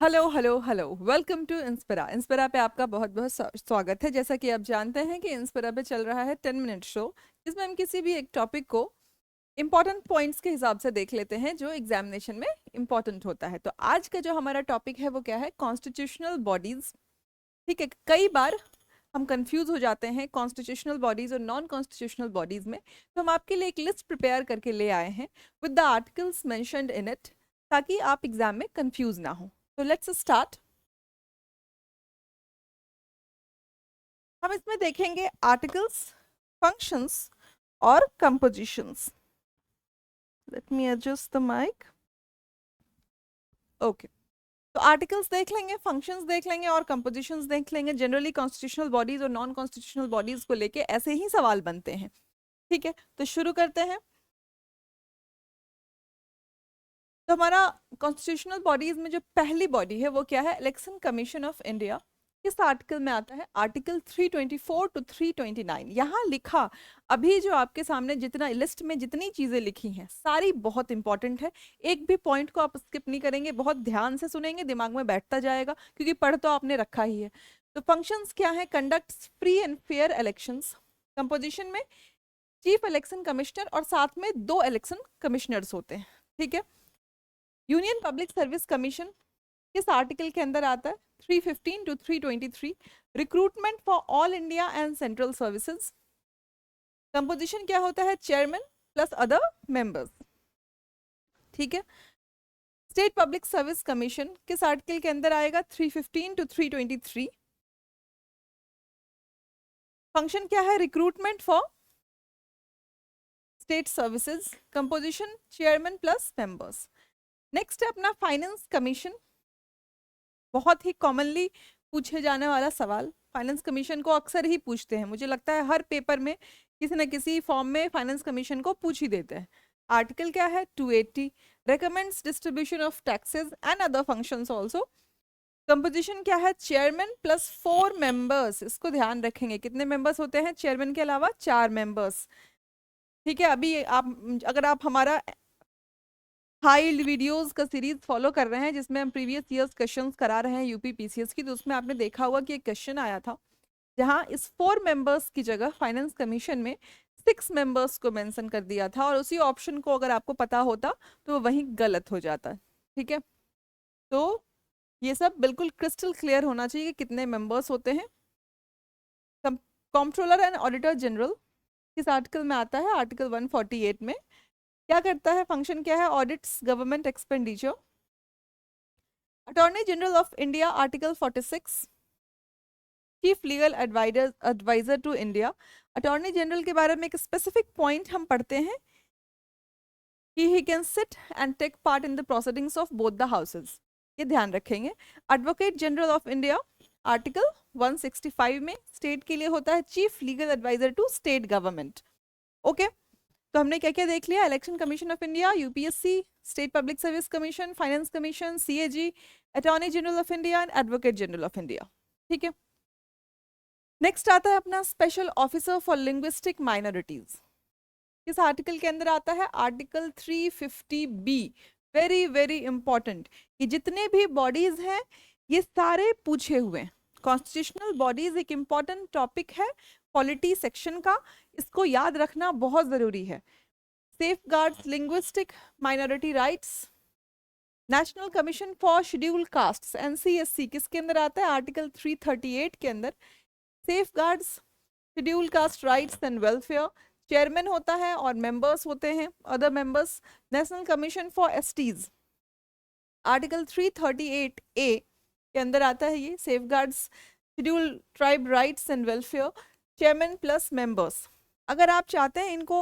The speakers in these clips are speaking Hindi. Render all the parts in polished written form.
Hello hello hello, welcome to Inspira. Inspira पे आपका बहुत बहुत स्वागत है। जैसा कि आप जानते हैं कि इंस्पिरा पे चल रहा है 10 मिनट शो, जिसमें हम किसी भी एक टॉपिक को इम्पॉर्टेंट पॉइंट्स के हिसाब से देख लेते हैं जो एग्जामिनेशन में इम्पॉर्टेंट होता है। तो आज का जो हमारा टॉपिक है वो क्या है? Constitutional bodies. ठीक है, कई बार हम कंफ्यूज हो जाते हैं कॉन्स्टिट्यूशनल बॉडीज और नॉन कॉन्स्टिट्यूशनल बॉडीज में। तो हम आपके लिए एक लिस्ट प्रिपेयर करके ले आए हैं with the articles mentioned in it, ताकि आप एग्जाम में कंफ्यूज ना हो। तो लेट्स स्टार्ट। हम इसमें देखेंगे आर्टिकल्स, फंक्शंस और compositions. Let me adjust the mike. Okay, तो आर्टिकल्स देख लेंगे, फंक्शंस देख लेंगे और कंपोजिशंस देख लेंगे। जनरली कॉन्स्टिट्यूशनल बॉडीज और नॉन कॉन्स्टिट्यूशनल बॉडीज को लेके ऐसे ही सवाल बनते हैं। ठीक है, तो शुरू करते हैं। तो हमारा कॉन्स्टिट्यूशनल बॉडीज में जो पहली बॉडी है वो क्या है? Election commission of India. किस आर्टिकल में आता है? Article 324 to 329। यहाँ लिखा, अभी जो आपके सामने जितना लिस्ट में जितनी चीजें लिखी हैं सारी बहुत इंपॉर्टेंट है। एक भी पॉइंट को आप स्किप नहीं करेंगे, बहुत ध्यान से सुनेंगे, दिमाग में बैठता जाएगा, क्योंकि पढ़ तो आपने रखा ही है। तो फंक्शंस क्या है? Conduct free and fair elections. Composition में चीफ इलेक्शन कमिश्नर और साथ में 2 इलेक्शन कमिश्नर्स होते हैं। ठीक है। यूनियन पब्लिक सर्विस कमीशन किस आर्टिकल के अंदर आता है? 315 to 323। Recruitment for all India and central services. Composition क्या होता है? Chairman plus other members. ठीक है। स्टेट पब्लिक सर्विस कमीशन किस आर्टिकल के अंदर आएगा? 315 टू 323। फंक्शन क्या है? Recruitment for state services. Composition chairman plus members. Next है अपना फाइनेंस कमीशन, बहुत ही कॉमनली पूछे जाने वाला सवाल। फाइनेंस कमीशन को अक्सर ही पूछते हैं, मुझे लगता है हर पेपर में किसी न किसी फॉर्म में फाइनेंस कमीशन को पूछ ही देते हैं। आर्टिकल क्या है? 280। Recommends distribution of taxes and other functions also. Composition क्या है? Chairman plus 4 members. इसको ध्यान रखेंगे, कितने मेंबर्स होते हैं? चेयरमैन के अलावा 4 मेंबर्स। ठीक है। अभी आप, अगर आप हमारा हाई वीडियोस का सीरीज फॉलो कर रहे हैं जिसमें हम प्रीवियस ईयर्स क्वेश्चंस करा रहे हैं यूपी पीसीएस की, तो उसमें आपने देखा होगा कि एक क्वेश्चन आया था जहां इस 4 मेंबर्स की जगह फाइनेंस कमीशन में 6 मेंबर्स को मेंशन कर दिया था, और उसी ऑप्शन को अगर आपको पता होता तो वो वहीं गलत हो जाता। ठीक है, तो ये सब बिल्कुल क्रिस्टल क्लियर होना चाहिए कि कितने मेंबर्स होते हैं। कंट्रोलर एंड ऑडिटर जनरल किस आर्टिकल में आता है? आर्टिकल 148 में। क्या करता है? फंक्शन क्या है? Audits government expenditure. Attorney general of India article 46। Chief legal adviser to India. Attorney general के बारे में एक स्पेसिफिक पॉइंट हम पढ़ते हैं कि he can sit and take part in the proceedings of both the houses. ये ध्यान रखेंगे। Advocate general of India article 165 में स्टेट के लिए होता है chief legal adviser to state government. Okay, तो हमने क्या क्या देख लिया? Election commission of India, UPSC, state public service commission, finance commission, CAG, attorney general of India and advocate general of India. ठीक है। नेक्स्ट आता है अपना special officer for linguistic minorities. किस आर्टिकल के अंदर आता है? Article 350 B. Very very important, कि जितने भी बॉडीज हैं ये सारे पूछे हुए हैं। कॉन्स्टिट्यूशनल बॉडीज एक इंपॉर्टेंट टॉपिक है पॉलिटी सेक्शन का, इसको याद रखना बहुत जरूरी है। Safeguards linguistic minority rights. National commission for scheduled castes NCSC किसके अंदर आता है? आर्टिकल 338 के अंदर। Safeguards scheduled caste rights and welfare. Chairman होता है और मेंबर्स होते हैं other members. National commission for STs article 338 ए के अंदर आता है ये। Safeguards scheduled tribe rights and welfare. Chairman plus members. अगर आप चाहते हैं इनको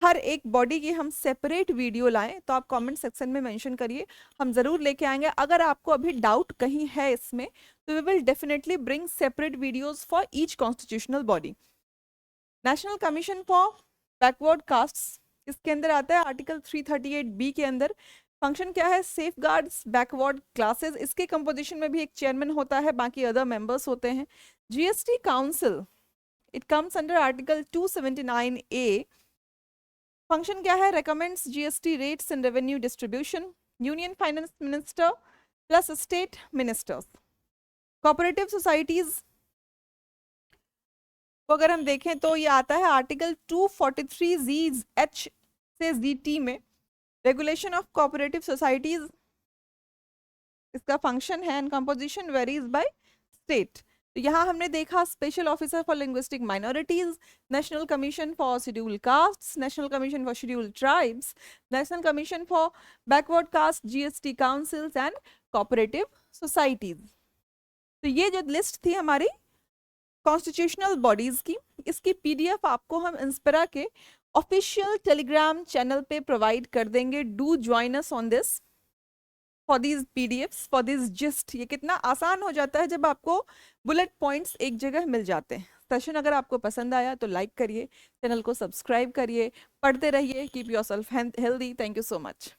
हर एक बॉडी की हम सेपरेट वीडियो लाएं तो आप कमेंट सेक्शन में मेंशन करिए, हम जरूर लेके आएंगे। अगर आपको अभी डाउट कहीं है इसमें तो we will definitely bring separate videos for each constitutional body. National commission for backward castes इसके अंदर आता है आर्टिकल 338 बी के अंदर। फंक्शन क्या है? Safeguards backward classes. इसके कंपोजिशन में भी एक चेयरमैन होता है, बाकी अदर मेंबर्स होते हैं। GST council it comes under article 279 A. Function क्या है? Recommends GST rates and revenue distribution. Union finance minister plus state ministers. Cooperative societies को अगर हम देखें तो ये आता है आर्टिकल 243 H से ZT में, रेगुलेशन ऑफ कोऑपरेटिव सोसाइटीज। इसका फंक्शन है and composition varies by state. तो यहाँ हमने देखा special officer for linguistic minorities, national commission for scheduled castes, national commission for scheduled tribes, national commission for backward caste, GST councils and cooperative societies. तो ये जो लिस्ट थी हमारी कॉन्स्टिट्यूशनल बॉडीज की, इसकी PDF आपको हम इंस्पिरा के ऑफिशियल टेलीग्राम चैनल पे प्रोवाइड कर देंगे। Do join us on this for these PDFs for this gist. ये कितना आसान हो जाता है जब आपको बुलेट पॉइंट्स एक जगह मिल जाते हैं। सेशन अगर आपको पसंद आया तो लाइक करिए, चैनल को सब्सक्राइब करिए, पढ़ते रहिए, keep yourself healthy. Thank you so much.